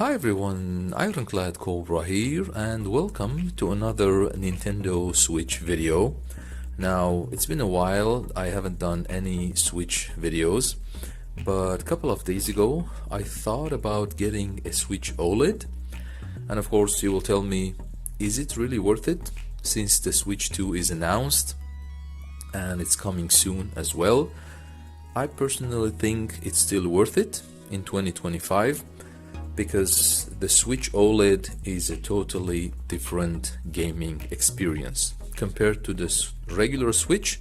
Hi everyone, Ironclad Cobra here and welcome to another Nintendo Switch video. Now, it's been a while, I haven't done any Switch videos, but a couple of days ago I thought about getting a Switch OLED, and of course you will tell me, is it really worth it since the Switch 2 is announced and it's coming soon as well? I personally think it's still worth it in 2025 because the Switch OLED is a totally different gaming experience compared to the regular Switch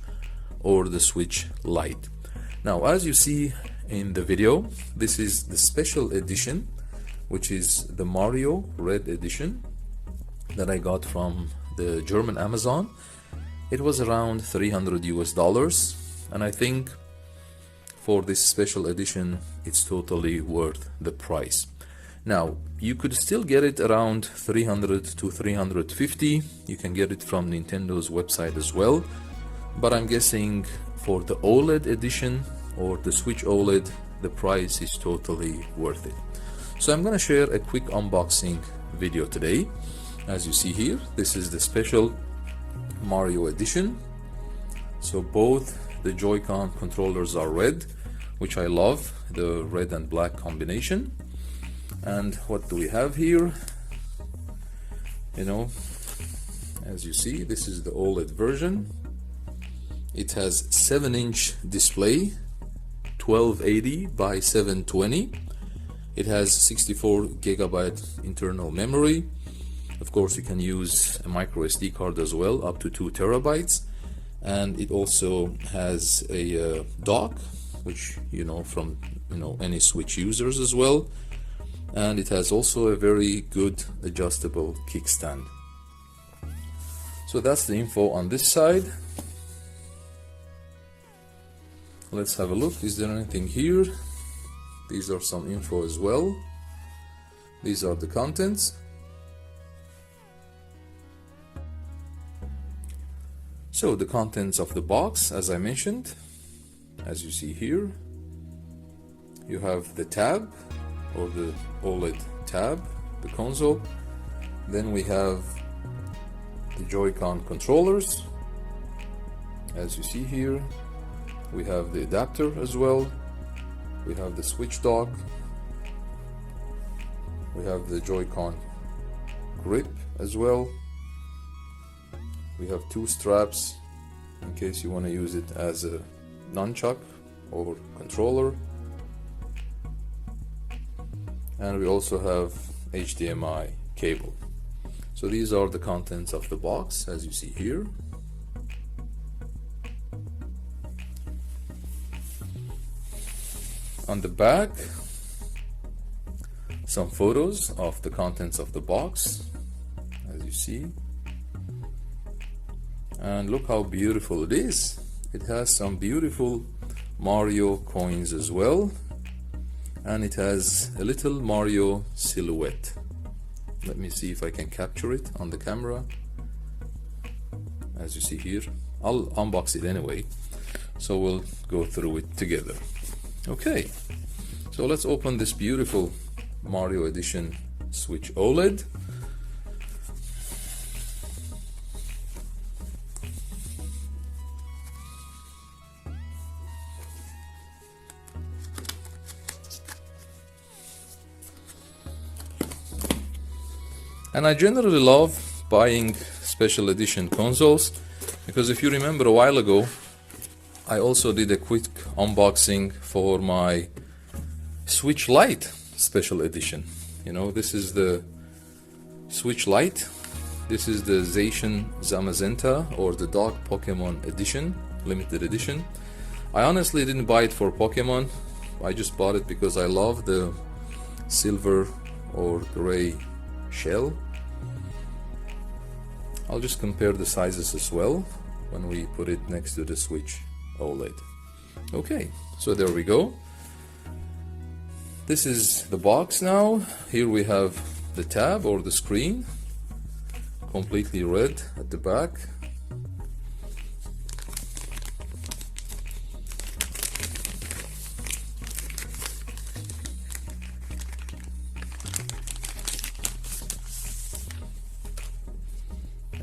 or the Switch Lite. Now, as you see in the video, this is the special edition, which is the Mario Red edition that I got from the German Amazon. It was around $300 US, and I think for this special edition it's totally worth the price. Now, you could still get it around 300 to 350. You can get it from Nintendo's website as well, but I'm guessing for the OLED edition or the Switch OLED, the price is totally worth it. So I'm gonna share a quick unboxing video today. As you see here, this is the special Mario edition. So both the Joy-Con controllers are red, which I love, the red and black combination. And what do we have here? You know, as you see, this is the OLED version. It has 7-inch display, 1280 by 720. It has 64 GB internal memory. Of course, you can use a microSD card as well, up to 2 TB. And it also has a dock, which from any Switch users as well. And it has also a very good adjustable kickstand. So that's the info on this side. Let's have a look. Is there anything here? These are some info as well. These are the contents. So the contents of the box, as I mentioned, as you see here, you have the tab, or the OLED tab, the console. Then we have the Joy-Con controllers. As you see here, we have the adapter as well. We have the Switch dock. We have the Joy-Con grip as well. We have 2 straps in case you want to use it as a nunchuck or controller. And we also have HDMI cable. So these are the contents of the box, as you see here. On the back, some photos of the contents of the box, as you see. And look how beautiful it is. It has some beautiful Mario coins as well. And it has a little Mario silhouette. Let me see if I can capture it on the camera. As you see here, I'll unbox it anyway, so we'll go through it together. Okay, so let's open this beautiful Mario Edition Switch OLED. And I generally love buying special edition consoles because if you remember a while ago, I also did a quick unboxing for my Switch Lite special edition. This is the Switch Lite. This is the Zacian Zamazenta, or the Dog Pokemon edition, limited edition. I honestly didn't buy it for Pokemon. I just bought it because I love the silver or gray shell. I'll just compare the sizes as well when we put it next to the Switch OLED. Okay, so there we go. This is the box now. Here we have the tab or the screen, completely red at the back.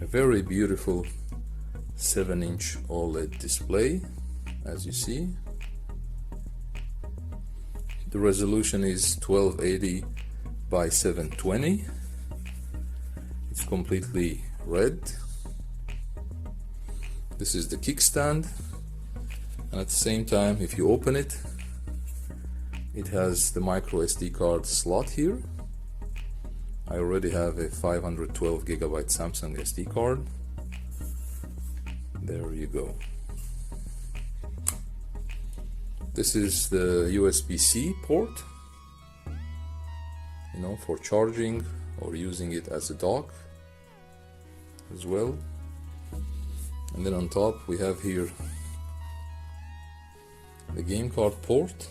very beautiful 7-inch OLED display, as you see. The resolution is 1280 by 720. It's completely red. This is the kickstand, and at the same time, if you open it, it has the micro SD card slot here. I already have a 512 gigabyte Samsung SD card. There you go. This is the USB-C port, you know, for charging or using it as a dock as well. And then on top we have here the game card port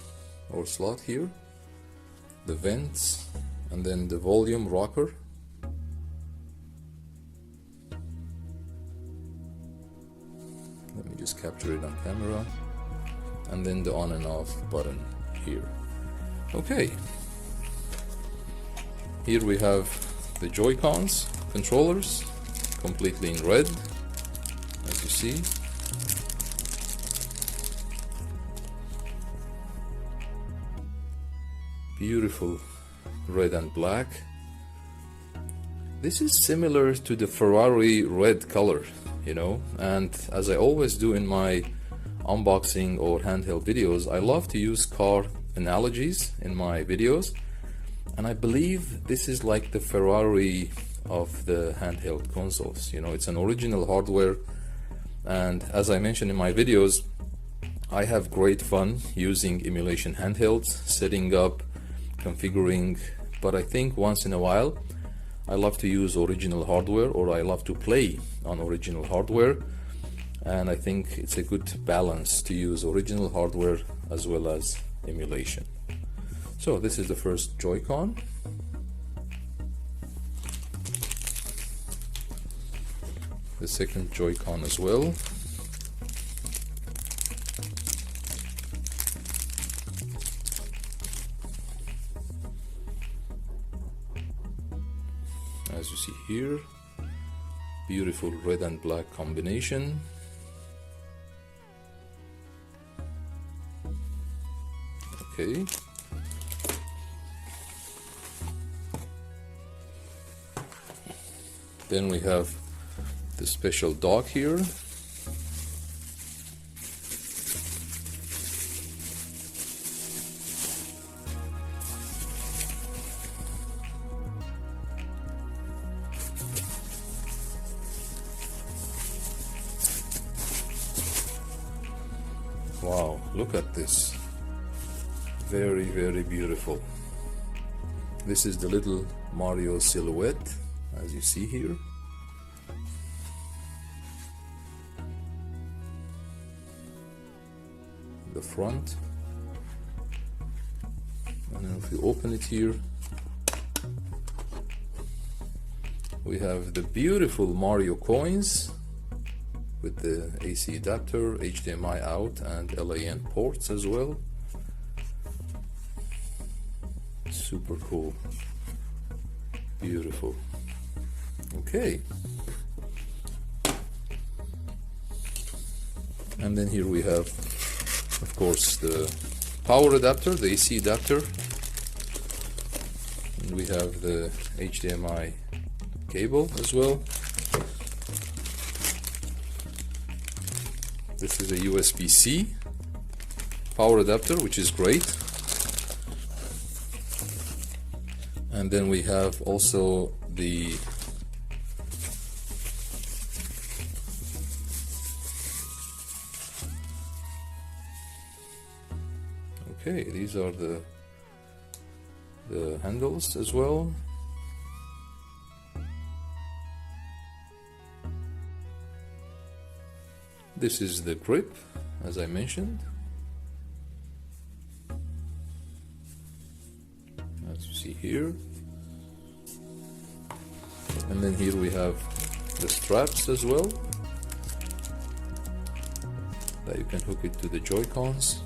or slot here, the vents, and then the volume rocker. Let me just capture it on camera. And then the on and off button here. Okay, here we have the Joy-Cons controllers, completely in red, as you see. Beautiful red and black. This is similar to the Ferrari red color, you know, and as I always do in my unboxing or handheld videos, I love to use car analogies in my videos, and I believe this is like the Ferrari of the handheld consoles. You know, it's an original hardware, and as I mentioned in my videos, I have great fun using emulation handhelds, setting up, configuring, but I think once in a while I love to use original hardware, or I love to play on original hardware, and I think it's a good balance to use original hardware as well as emulation. So this is the first Joy-Con. The second Joy-Con as well. As you see here, beautiful red and black combination. Okay. Then we have the special dock here. Wow, look at this. Very, very beautiful. This is the little Mario silhouette, as you see here. The front. And then if you open it here, we have the beautiful Mario coins with the AC adapter, HDMI out, and LAN ports as well. Super cool. Beautiful. Okay. And then here we have, of course, the power adapter, the AC adapter. And we have the HDMI cable as well. This is a USB-C power adapter, which is great. And then we have also the okay, these are the handles as well. This is the grip, as I mentioned. As you see here. And then here we have the straps as well, that you can hook it to the Joy-Cons.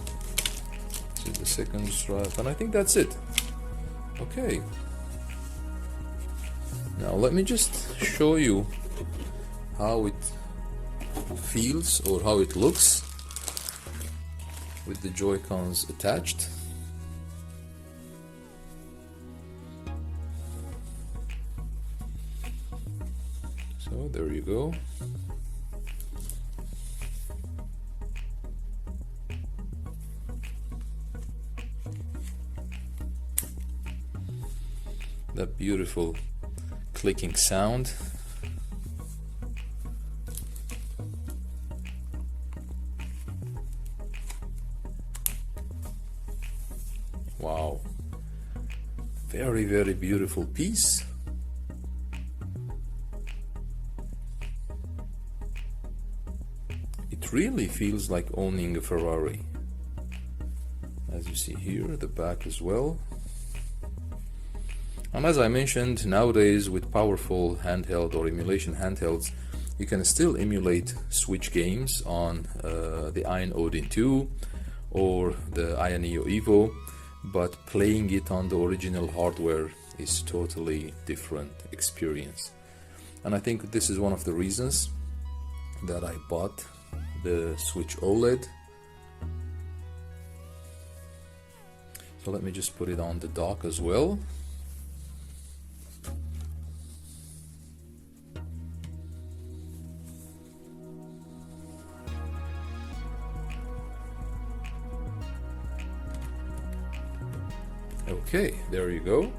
This is the second strap, and I think that's it. Okay. Now let me just show you how it feels or how it looks with the Joy-Cons attached. So there you go. That beautiful clicking sound. Wow, very, very beautiful piece. It really feels like owning a Ferrari. As you see here, the back as well. And as I mentioned, nowadays with powerful handheld or emulation handhelds, you can still emulate Switch games on the Ion Odin 2 or the Ion Neo Evo, but playing it on the original hardware is totally different experience. And I think this is one of the reasons that I bought the Switch OLED. So let me just put it on the dock as well. Okay, there you go.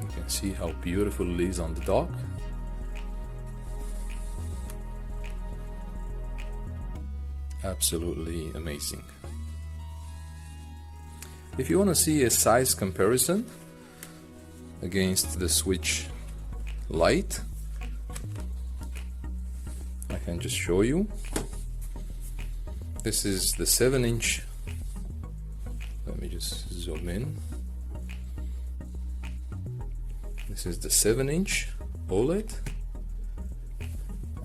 You can see how beautiful it is on the dock. Absolutely amazing. If you want to see a size comparison against the Switch Lite, I can just show you. This is the 7-inch. Let me just zoom in. This is the 7-inch OLED,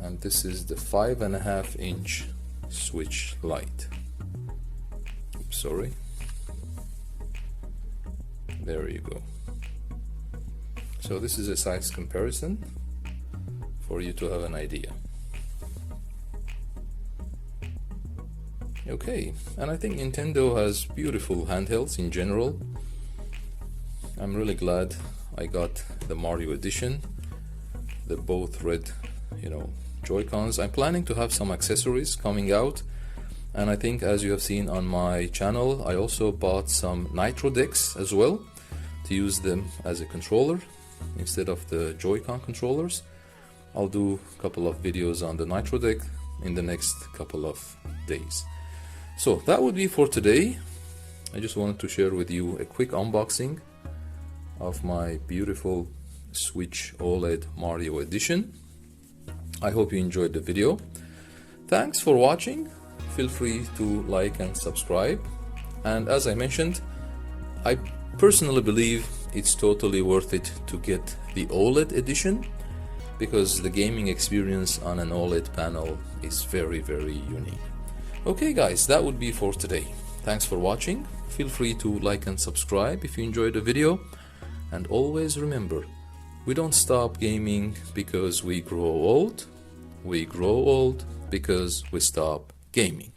and this is the 5.5-inch Switch Lite. Oops, sorry. There you go. So this is a size comparison for you to have an idea. Okay, and I think Nintendo has beautiful handhelds in general. I'm really glad I got the Mario edition, the both red, Joy-Cons. I'm planning to have some accessories coming out, and I think, as you have seen on my channel, I also bought some Nitro decks as well to use them as a controller instead of the Joy-Con controllers. I'll do a couple of videos on the Nitro deck in the next couple of days. So that would be for today. I just wanted to share with you a quick unboxing of my beautiful Switch OLED Mario edition. I hope you enjoyed the video. Thanks for watching. Feel free to like and subscribe. And as I mentioned, I personally believe it's totally worth it to get the OLED edition, because the gaming experience on an OLED panel is very, very unique. Okay guys, that would be for today. Thanks for watching. Feel free to like and subscribe if you enjoyed the video. And always remember, we don't stop gaming because we grow old. We grow old because we stop gaming.